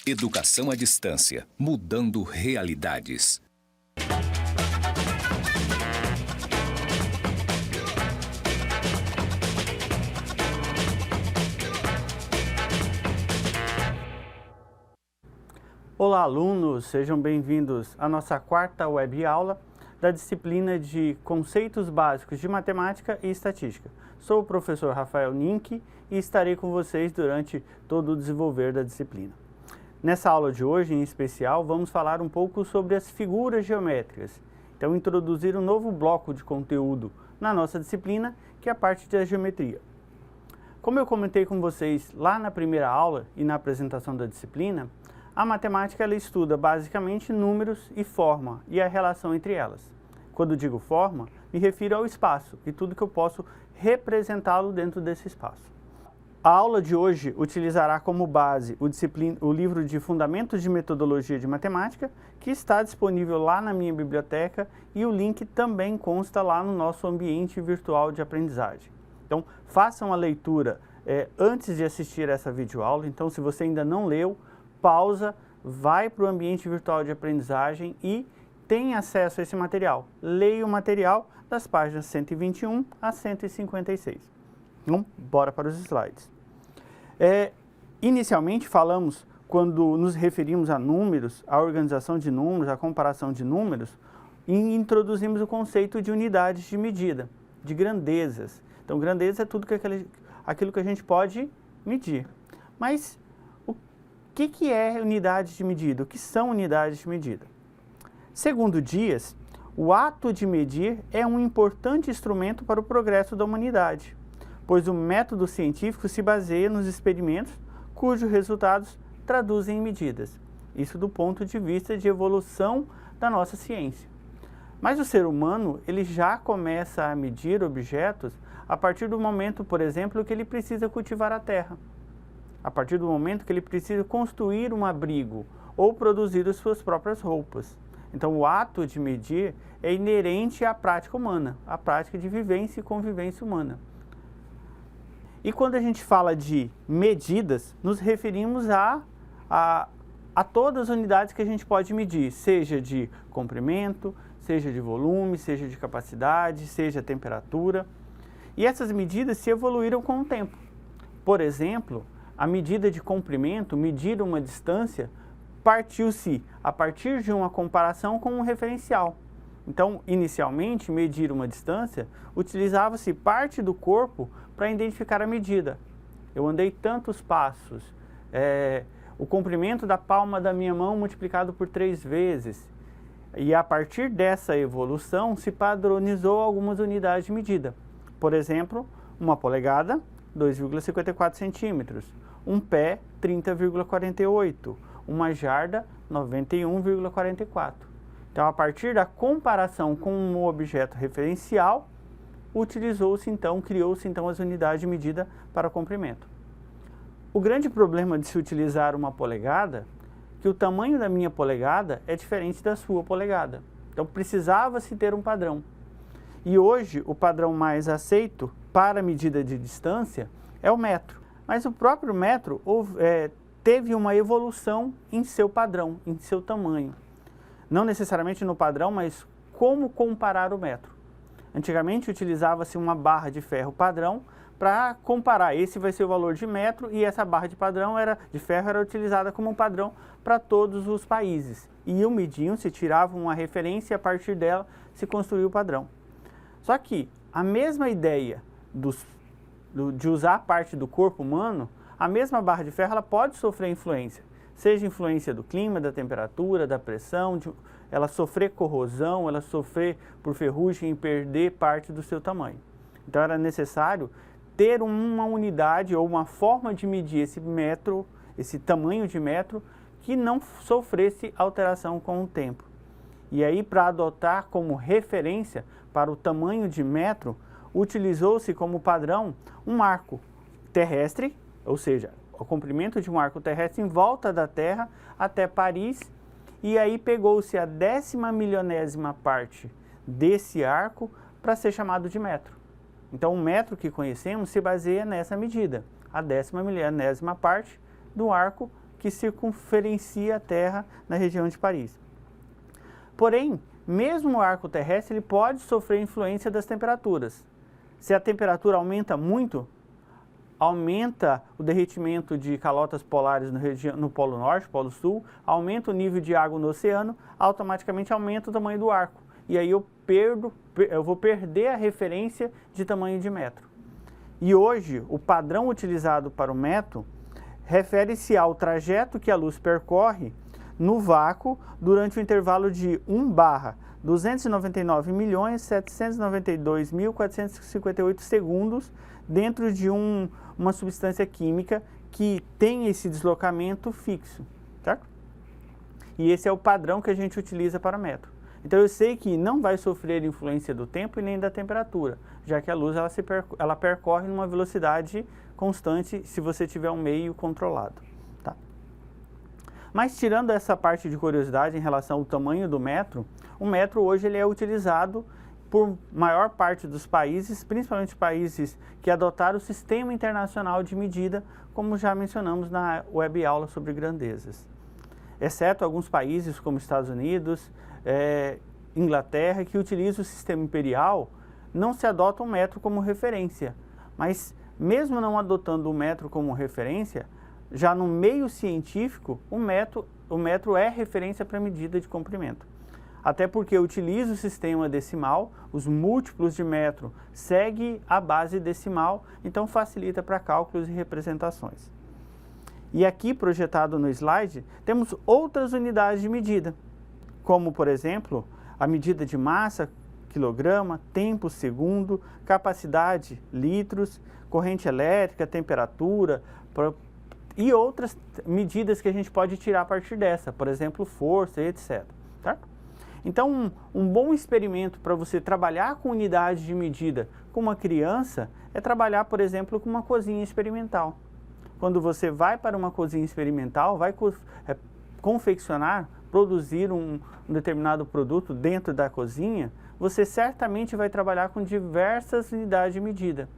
Educação à distância, mudando realidades. Olá, alunos! Sejam bem-vindos à nossa quarta web aula da disciplina de Conceitos Básicos de Matemática e Estatística. Sou o professor Rafael Ninck e estarei com vocês durante todo o desenvolver da disciplina. Nessa aula de hoje, em especial, vamos falar um pouco sobre as figuras geométricas. Então, introduzir um novo bloco de conteúdo na nossa disciplina, que é a parte da geometria. Como eu comentei com vocês lá na primeira aula e na apresentação da disciplina, a matemática ela estuda basicamente números e forma e a relação entre elas. Quando digo forma, me refiro ao espaço e tudo que eu posso representá-lo dentro desse espaço. A aula de hoje utilizará como base o livro de Fundamentos de Metodologia de Matemática, que está disponível lá na minha biblioteca e o link também consta lá no nosso ambiente virtual de aprendizagem. Então, façam a leitura antes de assistir essa videoaula. Então, se você ainda não leu, pausa, vai para o ambiente virtual de aprendizagem e tem acesso a esse material. Leia o material das páginas 121 a 156. Então, bora para os slides. Inicialmente falamos, quando nos referimos a números, a organização de números, a comparação de números, e introduzimos o conceito de unidades de medida, de grandezas. Então, grandeza é tudo aquilo que a gente pode medir. Mas o que é unidade de medida? O que são unidades de medida? Segundo Dias, o ato de medir é um importante instrumento para o progresso da humanidade, pois o método científico se baseia nos experimentos cujos resultados traduzem em medidas. Isso do ponto de vista de evolução da nossa ciência. Mas o ser humano ele já começa a medir objetos a partir do momento, por exemplo, que ele precisa cultivar a terra. A partir do momento que ele precisa construir um abrigo ou produzir as suas próprias roupas. Então, o ato de medir é inerente à prática humana, à prática de vivência e convivência humana. E quando a gente fala de medidas, nos referimos a todas as unidades que a gente pode medir, seja de comprimento, seja de volume, seja de capacidade, seja temperatura. E essas medidas se evoluíram com o tempo. Por exemplo, a medida de comprimento, medir uma distância, partiu-se a partir de uma comparação com um referencial. Então, inicialmente, medir uma distância, utilizava-se parte do corpo para identificar a medida. Eu andei tantos passos, o comprimento da palma da minha mão multiplicado por 3 vezes. E a partir dessa evolução, se padronizou algumas unidades de medida. Por exemplo, uma polegada, 2,54 centímetros. Um pé, 30,48. Uma jarda, 91,44. Então, a partir da comparação com um objeto referencial, criou-se então as unidades de medida para comprimento. O grande problema de se utilizar uma polegada é que o tamanho da minha polegada é diferente da sua polegada. Então, precisava-se ter um padrão. E hoje, o padrão mais aceito para a medida de distância é o metro. Mas o próprio metro teve uma evolução em seu padrão, em seu tamanho. Não necessariamente no padrão, mas como comparar o metro. Antigamente utilizava-se uma barra de ferro padrão para comparar. Esse vai ser o valor de metro e essa barra de ferro era utilizada como padrão para todos os países. E mediam, se tirava uma referência e a partir dela se construía o padrão. Só que a mesma ideia de usar parte do corpo humano, a mesma barra de ferro ela pode sofrer influência. Seja influência do clima, da temperatura, da pressão, ela sofrer corrosão, ela sofrer por ferrugem e perder parte do seu tamanho. Então era necessário ter uma unidade ou uma forma de medir esse tamanho de metro, que não sofresse alteração com o tempo. E aí, para adotar como referência para o tamanho de metro, utilizou-se como padrão um arco terrestre, ou seja, o comprimento de um arco terrestre em volta da Terra até Paris, e aí pegou-se a 10ª parte desse arco para ser chamado de metro. Então, o metro que conhecemos se baseia nessa medida, a 10ª parte do arco que circunferencia a Terra na região de Paris. Porém, mesmo o arco terrestre ele pode sofrer influência das temperaturas. Se a temperatura aumenta muito, aumenta o derretimento de calotas polares no Polo Norte, Polo Sul, aumenta o nível de água no oceano, automaticamente aumenta o tamanho do arco. E aí eu vou perder a referência de tamanho de metro. E hoje, o padrão utilizado para o metro refere-se ao trajeto que a luz percorre no vácuo durante o intervalo de 1/299.792.458 segundos dentro de uma substância química que tem esse deslocamento fixo, certo? E esse é o padrão que a gente utiliza para o metro. Então eu sei que não vai sofrer influência do tempo e nem da temperatura, já que a luz ela percorre numa velocidade constante se você tiver um meio controlado. Tá? Mas tirando essa parte de curiosidade em relação ao tamanho do metro, o metro hoje ele é utilizado por maior parte dos países, principalmente países que adotaram o Sistema Internacional de Medida, como já mencionamos na web aula sobre grandezas. Exceto alguns países como Estados Unidos, Inglaterra, que utilizam o sistema imperial, não se adota o metro como referência. Mas mesmo não adotando o metro como referência, já no meio científico, o metro é referência para medida de comprimento. Até porque utiliza o sistema decimal, os múltiplos de metro seguem a base decimal, então facilita para cálculos e representações. E aqui, projetado no slide, temos outras unidades de medida, como, por exemplo, a medida de massa, quilograma, tempo, segundo, capacidade, litros, corrente elétrica, temperatura, e outras medidas que a gente pode tirar a partir dessa, por exemplo, força, etc. Certo? Então, um bom experimento para você trabalhar com unidade de medida com uma criança é trabalhar, por exemplo, com uma cozinha experimental. Quando você vai para uma cozinha experimental, vai confeccionar, produzir um determinado produto dentro da cozinha, você certamente vai trabalhar com diversas unidades de medida.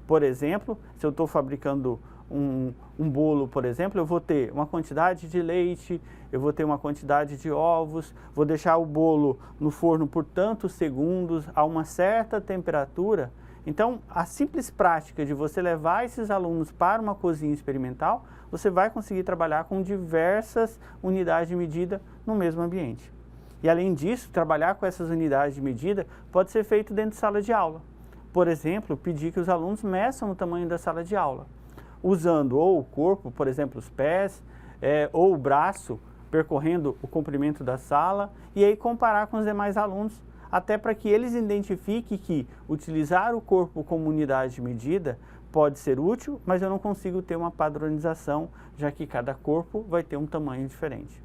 Por exemplo, se eu estou fabricando um bolo, por exemplo, eu vou ter uma quantidade de leite, eu vou ter uma quantidade de ovos, vou deixar o bolo no forno por tantos segundos, a uma certa temperatura. Então, a simples prática de você levar esses alunos para uma cozinha experimental, você vai conseguir trabalhar com diversas unidades de medida no mesmo ambiente. E além disso, trabalhar com essas unidades de medida pode ser feito dentro de sala de aula. Por exemplo, pedir que os alunos meçam o tamanho da sala de aula, usando ou o corpo, por exemplo, os pés, ou o braço, percorrendo o comprimento da sala, e aí comparar com os demais alunos, até para que eles identifiquem que utilizar o corpo como unidade de medida pode ser útil, mas eu não consigo ter uma padronização, já que cada corpo vai ter um tamanho diferente.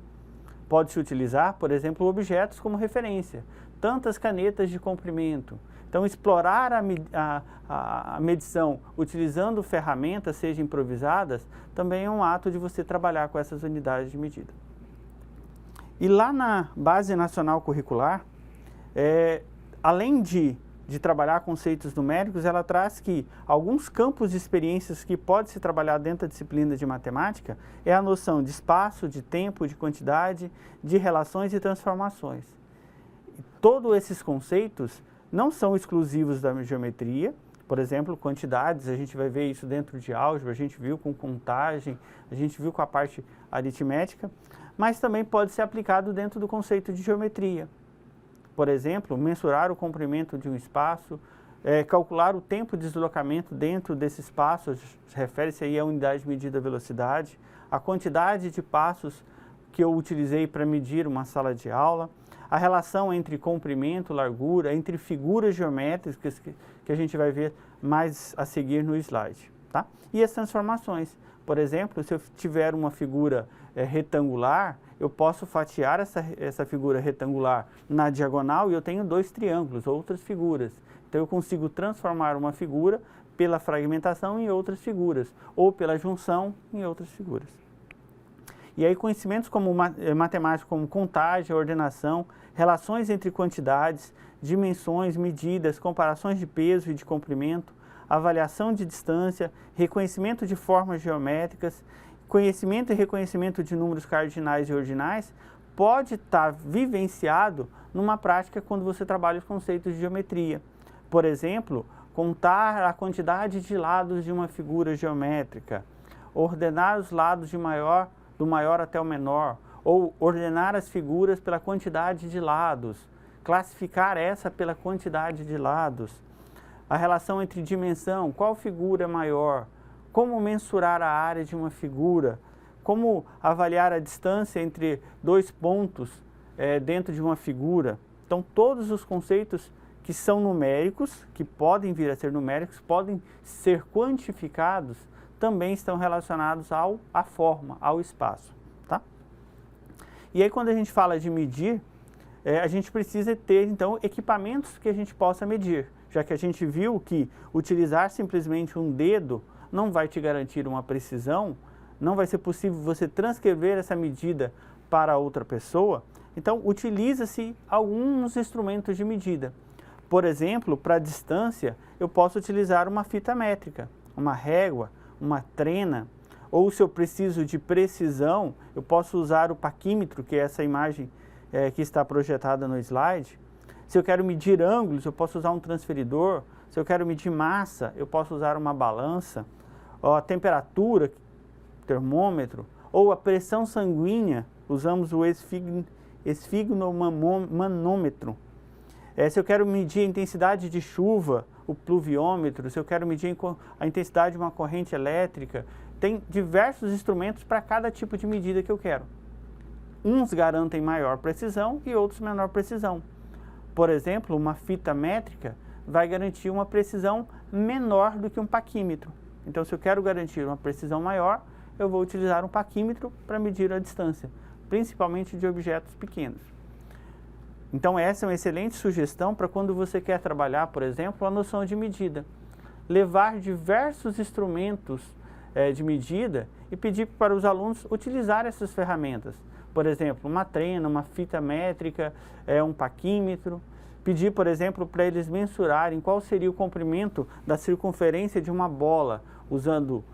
Pode-se utilizar, por exemplo, objetos como referência, tantas canetas de comprimento. Então, explorar a medição utilizando ferramentas, seja improvisadas, também é um ato de você trabalhar com essas unidades de medida. E lá na Base Nacional Curricular, além de trabalhar conceitos numéricos, ela traz que alguns campos de experiências que pode se trabalhar dentro da disciplina de matemática é a noção de espaço, de tempo, de quantidade, de relações e transformações. E todos esses conceitos não são exclusivos da geometria. Por exemplo, quantidades, a gente vai ver isso dentro de álgebra, a gente viu com contagem, a gente viu com a parte aritmética, mas também pode ser aplicado dentro do conceito de geometria. Por exemplo, mensurar o comprimento de um espaço, calcular o tempo de deslocamento dentro desse espaço, refere-se aí à unidade de medida velocidade, a quantidade de passos que eu utilizei para medir uma sala de aula, a relação entre comprimento, largura, entre figuras geométricas que a gente vai ver mais a seguir no slide. Tá? E as transformações. Por exemplo, se eu tiver uma figura retangular, eu posso fatiar essa figura retangular na diagonal e eu tenho dois triângulos, outras figuras. Então eu consigo transformar uma figura pela fragmentação em outras figuras, ou pela junção em outras figuras. E aí conhecimentos como matemática, como contagem, ordenação, relações entre quantidades, dimensões, medidas, comparações de peso e de comprimento, avaliação de distância, reconhecimento de formas geométricas, conhecimento e reconhecimento de números cardinais e ordinais pode estar vivenciado numa prática quando você trabalha os conceitos de geometria. Por exemplo, contar a quantidade de lados de uma figura geométrica, ordenar os lados do maior até o menor, ou ordenar as figuras pela quantidade de lados, classificar essa pela quantidade de lados, a relação entre dimensão, qual figura é maior, como mensurar a área de uma figura, como avaliar a distância entre dois pontos dentro de uma figura. Então, todos os conceitos que são numéricos, que podem vir a ser numéricos, podem ser quantificados, também estão relacionados à forma, ao espaço. Tá? E aí, quando a gente fala de medir, a gente precisa ter, então, equipamentos que a gente possa medir, já que a gente viu que utilizar simplesmente um dedo não vai te garantir uma precisão, não vai ser possível você transcrever essa medida para outra pessoa. Então, utiliza-se alguns instrumentos de medida. Por exemplo, para a distância, eu posso utilizar uma fita métrica, uma régua, uma trena, ou se eu preciso de precisão, eu posso usar o paquímetro, que é essa imagem que está projetada no slide. Se eu quero medir ângulos, eu posso usar um transferidor. Se eu quero medir massa, eu posso usar uma balança. A temperatura, termômetro, ou a pressão sanguínea, usamos o esfigmomanômetro. Se eu quero medir a intensidade de chuva, o pluviômetro, se eu quero medir a intensidade de uma corrente elétrica, tem diversos instrumentos para cada tipo de medida que eu quero. Uns garantem maior precisão e outros menor precisão. Por exemplo, uma fita métrica vai garantir uma precisão menor do que um paquímetro. Então, se eu quero garantir uma precisão maior, eu vou utilizar um paquímetro para medir a distância, principalmente de objetos pequenos. Então, essa é uma excelente sugestão para quando você quer trabalhar, por exemplo, a noção de medida. Levar diversos instrumentos de medida e pedir para os alunos utilizar essas ferramentas. Por exemplo, uma trena, uma fita métrica, um paquímetro. Pedir, por exemplo, para eles mensurarem qual seria o comprimento da circunferência de uma bola, usando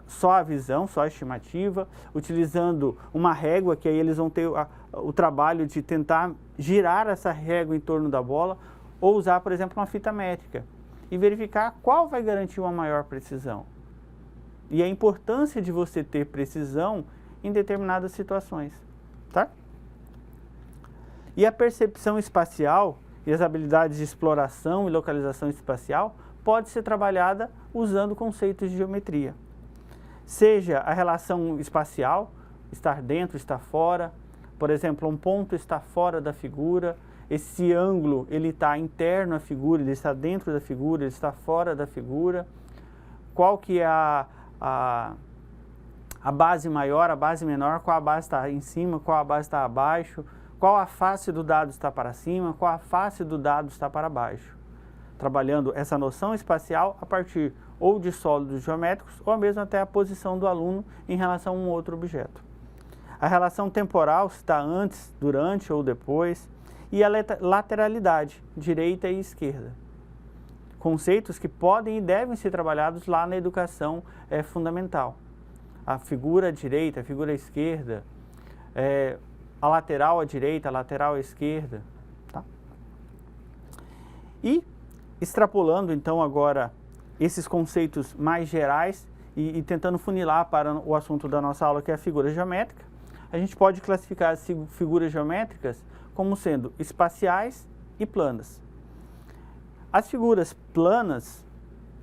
só a visão, só a estimativa, utilizando uma régua, que aí eles vão ter o trabalho de tentar girar essa régua em torno da bola, ou usar, por exemplo, uma fita métrica e verificar qual vai garantir uma maior precisão. E a importância de você ter precisão em determinadas situações. Tá? E a percepção espacial e as habilidades de exploração e localização espacial pode ser trabalhada usando conceitos de geometria. Seja a relação espacial, estar dentro, estar fora. Por exemplo, um ponto está fora da figura, esse ângulo ele está interno à figura, ele está dentro da figura, ele está fora da figura. Qual que é a base maior, a base menor, qual a base está em cima, qual a base está abaixo, qual a face do dado está para cima, qual a face do dado está para baixo. Trabalhando essa noção espacial a partir ou de sólidos geométricos ou mesmo até a posição do aluno em relação a um outro objeto. A relação temporal, se está antes, durante ou depois, e a lateralidade, direita e esquerda. Conceitos que podem e devem ser trabalhados lá na educação fundamental. A figura direita, a figura esquerda, a lateral à direita, a lateral à esquerda. Tá? E extrapolando então agora esses conceitos mais gerais e tentando funilar para o assunto da nossa aula, que é a figura geométrica, a gente pode classificar as figuras geométricas como sendo espaciais e planas. As figuras planas,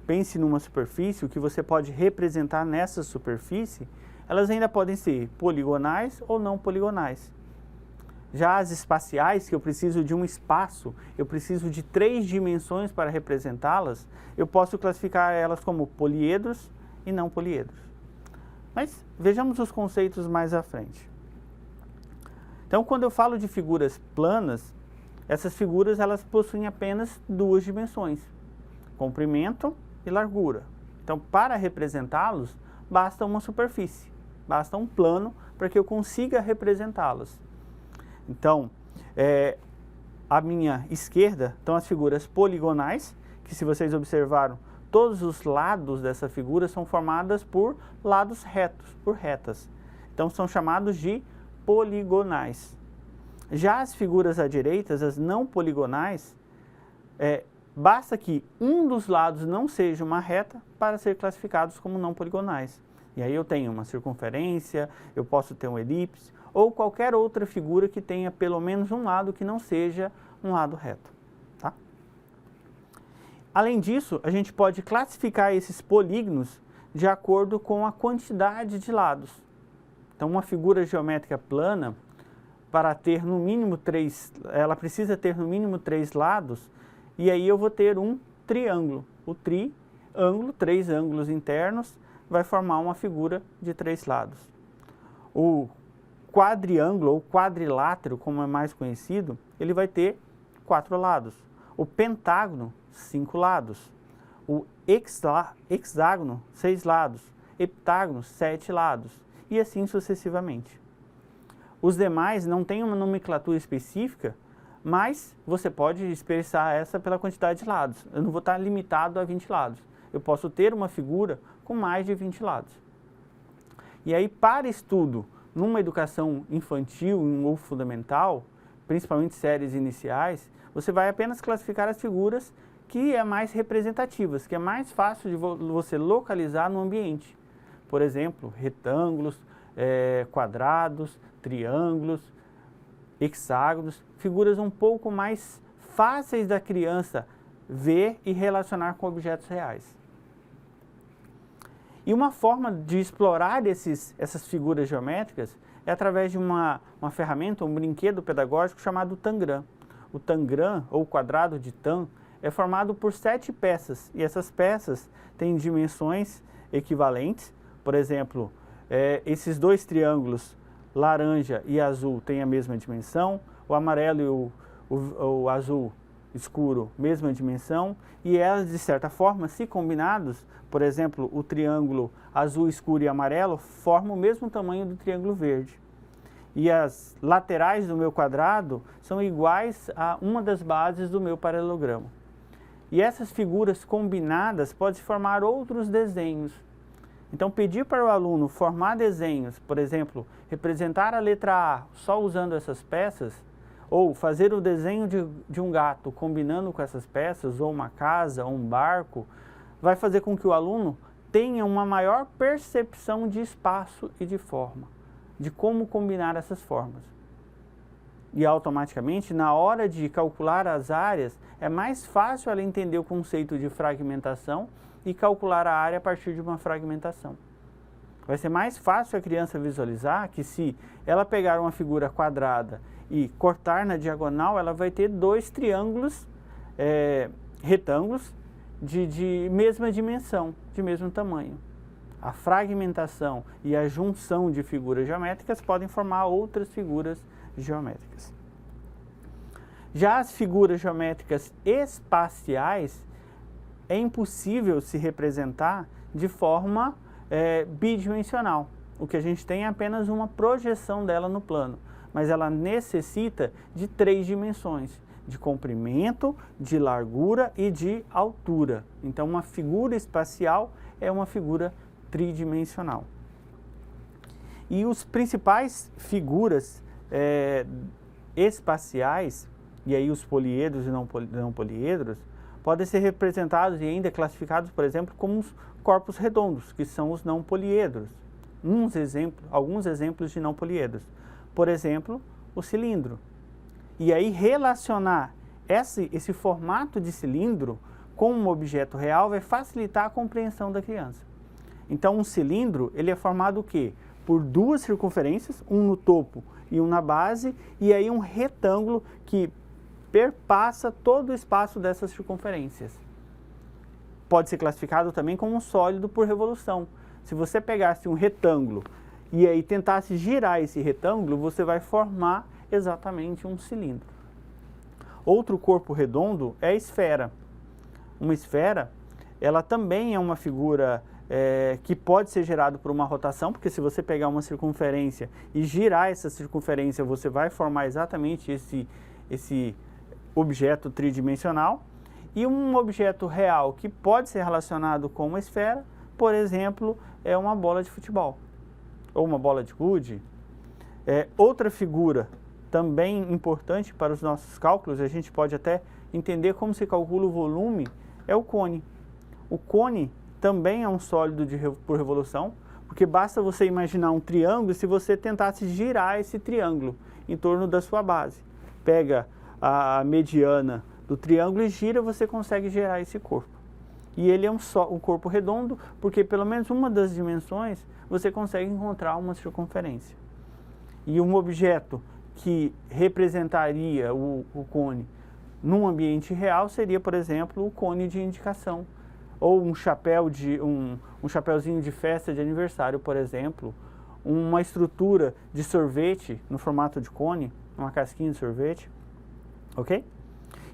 pense numa superfície, o que você pode representar nessa superfície, elas ainda podem ser poligonais ou não poligonais. Já as espaciais, que eu preciso de um espaço, eu preciso de 3 dimensões para representá-las, eu posso classificar elas como poliedros e não poliedros. Mas vejamos os conceitos mais à frente. Então, quando eu falo de figuras planas, essas figuras elas possuem apenas 2 dimensões, comprimento e largura. Então, para representá-los, basta uma superfície, basta um plano para que eu consiga representá-las. Então, à minha esquerda estão as figuras poligonais, que se vocês observaram, todos os lados dessa figura são formados por lados retos, por retas. Então são chamados de poligonais. Já as figuras à direita, as não poligonais, basta que um dos lados não seja uma reta para ser classificados como não poligonais. E aí eu tenho uma circunferência, eu posso ter um elipse, ou qualquer outra figura que tenha pelo menos um lado que não seja um lado reto. Tá? Além disso, a gente pode classificar esses polígonos de acordo com a quantidade de lados. Então, uma figura geométrica plana, para ter no mínimo ela precisa ter no mínimo 3 lados, e aí eu vou ter um triângulo. O triângulo, 3 ângulos internos, vai formar uma figura de 3 lados. O quadriângulo, ou quadrilátero, como é mais conhecido, ele vai ter 4 lados. O pentágono, 5 lados. O hexágono, 6 lados. Heptágono, 7 lados. E assim sucessivamente. Os demais não têm uma nomenclatura específica, mas você pode expressar essa pela quantidade de lados. Eu não vou estar limitado a 20 lados. Eu posso ter uma figura com mais de 20 lados. E aí, para estudo numa educação infantil ou fundamental, principalmente séries iniciais, você vai apenas classificar as figuras que é mais representativas, que é mais fácil de você localizar no ambiente. Por exemplo, retângulos, quadrados, triângulos, hexágonos, figuras um pouco mais fáceis da criança ver e relacionar com objetos reais. E uma forma de explorar essas figuras geométricas é através de uma ferramenta, um brinquedo pedagógico chamado tangram. O tangram, ou quadrado de Tan, é formado por 7 peças, e essas peças têm dimensões equivalentes. Por exemplo, esses 2 triângulos, laranja e azul, têm a mesma dimensão, o amarelo e o azul escuro, mesma dimensão, e elas, de certa forma, se combinados, por exemplo, o triângulo azul escuro e amarelo formam o mesmo tamanho do triângulo verde. E as laterais do meu quadrado são iguais a uma das bases do meu paralelogramo. E essas figuras combinadas podem formar outros desenhos. Então, pedir para o aluno formar desenhos, por exemplo, representar a letra A só usando essas peças, ou fazer o desenho de um gato combinando com essas peças, ou uma casa, ou um barco, vai fazer com que o aluno tenha uma maior percepção de espaço e de forma, de como combinar essas formas. E automaticamente, na hora de calcular as áreas, é mais fácil ela entender o conceito de fragmentação e calcular a área a partir de uma fragmentação. Vai ser mais fácil a criança visualizar que, se ela pegar uma figura quadrada e cortar na diagonal, ela vai ter 2 triângulos, retângulos, de mesma dimensão, de mesmo tamanho. A fragmentação e a junção de figuras geométricas podem formar outras figuras geométricas. Já as figuras geométricas espaciais, é impossível se representar de forma bidimensional. O que a gente tem é apenas uma projeção dela no plano, mas ela necessita de 3 dimensões, de comprimento, de largura e de altura. Então, uma figura espacial é uma figura tridimensional. E os principais figuras espaciais, e aí os poliedros e não poliedros, podem ser representados e ainda classificados, por exemplo, como os corpos redondos, que são os não poliedros. Alguns exemplos de não poliedros. Por exemplo, o cilindro. E aí relacionar esse formato de cilindro com um objeto real vai facilitar a compreensão da criança. Então, um cilindro, ele é formado o quê? Por 2 circunferências, um no topo e um na base, e aí um retângulo que perpassa todo o espaço dessas circunferências. Pode ser classificado também como um sólido por revolução. Se você pegasse um retângulo e aí tentasse girar esse retângulo, você vai formar exatamente um cilindro. Outro corpo redondo é a esfera. Uma esfera, ela também é uma figura que pode ser gerada por uma rotação, porque se você pegar uma circunferência e girar essa circunferência, você vai formar exatamente esse objeto tridimensional. E um objeto real que pode ser relacionado com uma esfera, por exemplo, é uma bola de futebol ou uma bola de gude. Outra figura também importante para os nossos cálculos, a gente pode até entender como se calcula o volume, é o cone. O cone também é um sólido por revolução, porque basta você imaginar um triângulo se você tentasse girar esse triângulo em torno da sua base. Pega a mediana do triângulo e gira, você consegue gerar esse corpo. E ele é um corpo redondo, porque pelo menos uma das dimensões você consegue encontrar uma circunferência. E um objeto que representaria o cone num ambiente real seria, por exemplo, o cone de indicação, ou um chapéuzinho de festa de aniversário, por exemplo, uma estrutura de sorvete no formato de cone, uma casquinha de sorvete, ok?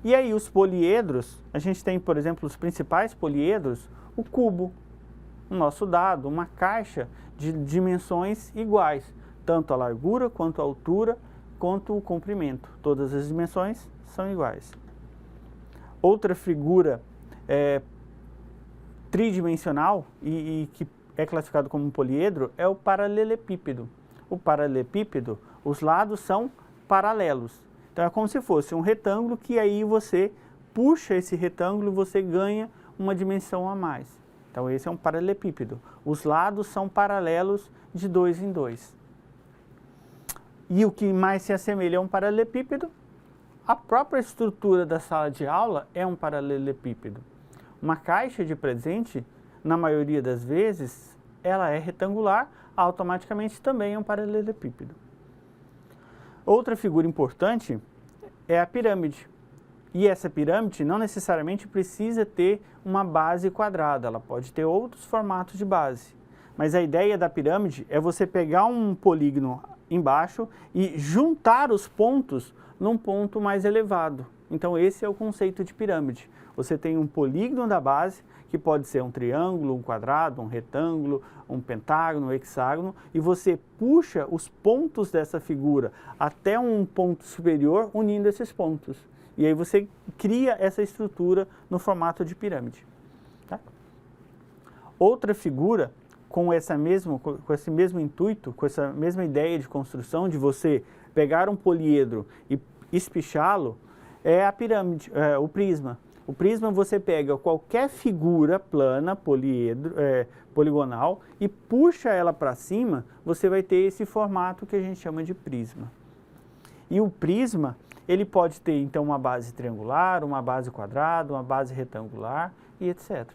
E aí os poliedros, a gente tem, por exemplo, os principais poliedros, o cubo, o nosso dado, uma caixa de dimensões iguais, tanto a largura, quanto a altura, quanto o comprimento. Todas as dimensões são iguais. Outra figura tridimensional e que é classificado como um poliedro é o paralelepípedo. O paralelepípedo, os lados são paralelos. Então é como se fosse um retângulo que aí você puxa esse retângulo e você ganha uma dimensão a mais. Então esse é um paralelepípedo. Os lados são paralelos de 2 em 2. E o que mais se assemelha a um paralelepípedo? A própria estrutura da sala de aula é um paralelepípedo. Uma caixa de presente, na maioria das vezes, ela é retangular, automaticamente também é um paralelepípedo. Outra figura importante é a pirâmide. E essa pirâmide não necessariamente precisa ter uma base quadrada, ela pode ter outros formatos de base. Mas a ideia da pirâmide é você pegar um polígono embaixo e juntar os pontos num ponto mais elevado. Então esse é o conceito de pirâmide. Você tem um polígono da base, que pode ser um triângulo, um quadrado, um retângulo, um pentágono, um hexágono, e você puxa os pontos dessa figura até um ponto superior, unindo esses pontos. E aí você cria essa estrutura no formato de pirâmide. Tá? Outra figura com esse mesmo intuito, com essa mesma ideia de construção, de você pegar um poliedro e espichá-lo, é a pirâmide, o prisma. O prisma você pega qualquer figura plana, poligonal, e puxa ela para cima, você vai ter esse formato que a gente chama de prisma. E o prisma, ele pode ter então uma base triangular, uma base quadrada, uma base retangular e etc.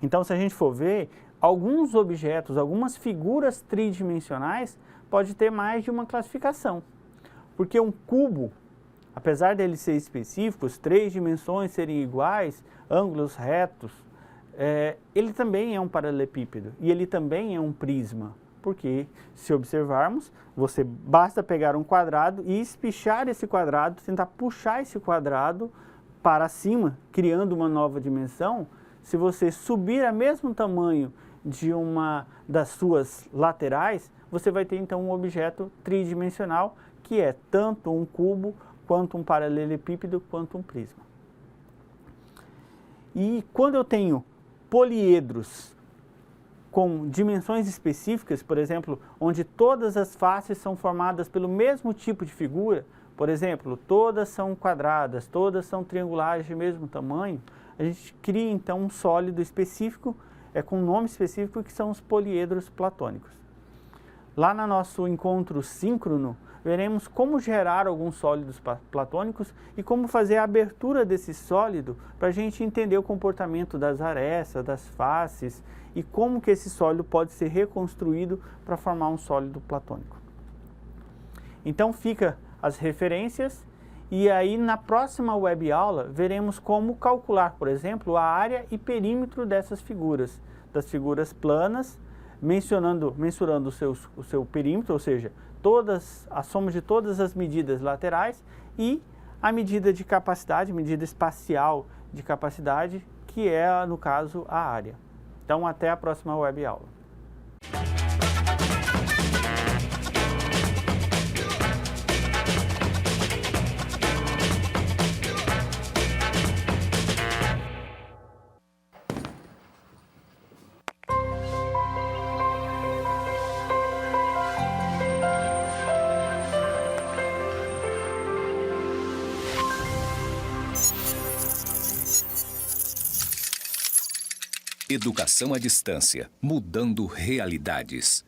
Então se a gente for ver, alguns objetos, algumas figuras tridimensionais pode ter mais de uma classificação. Porque um cubo, apesar dele ser específico, 3 dimensões serem iguais, ângulos retos, ele também é um paralelepípedo e ele também é um prisma. Porque, se observarmos, você basta pegar um quadrado e espichar esse quadrado, tentar puxar esse quadrado para cima, criando uma nova dimensão. Se você subir ao mesmo tamanho de uma das suas laterais, você vai ter então um objeto tridimensional, que é tanto um cubo, quanto um paralelepípedo, quanto um prisma. E quando eu tenho poliedros com dimensões específicas, por exemplo, onde todas as faces são formadas pelo mesmo tipo de figura, por exemplo, todas são quadradas, todas são triangulares de mesmo tamanho, a gente cria então um sólido específico, com um nome específico, que são os poliedros platônicos. Lá no nosso encontro síncrono, veremos como gerar alguns sólidos platônicos e como fazer a abertura desse sólido para a gente entender o comportamento das arestas, das faces e como que esse sólido pode ser reconstruído para formar um sólido platônico. Então fica as referências e aí na próxima web aula veremos como calcular, por exemplo, a área e perímetro dessas figuras, das figuras planas, mensurando o seu perímetro, ou seja, a soma de todas as medidas laterais e a medida de capacidade, medida espacial de capacidade, que é, no caso, a área. Então, até a próxima web aula. Educação à distância, mudando realidades.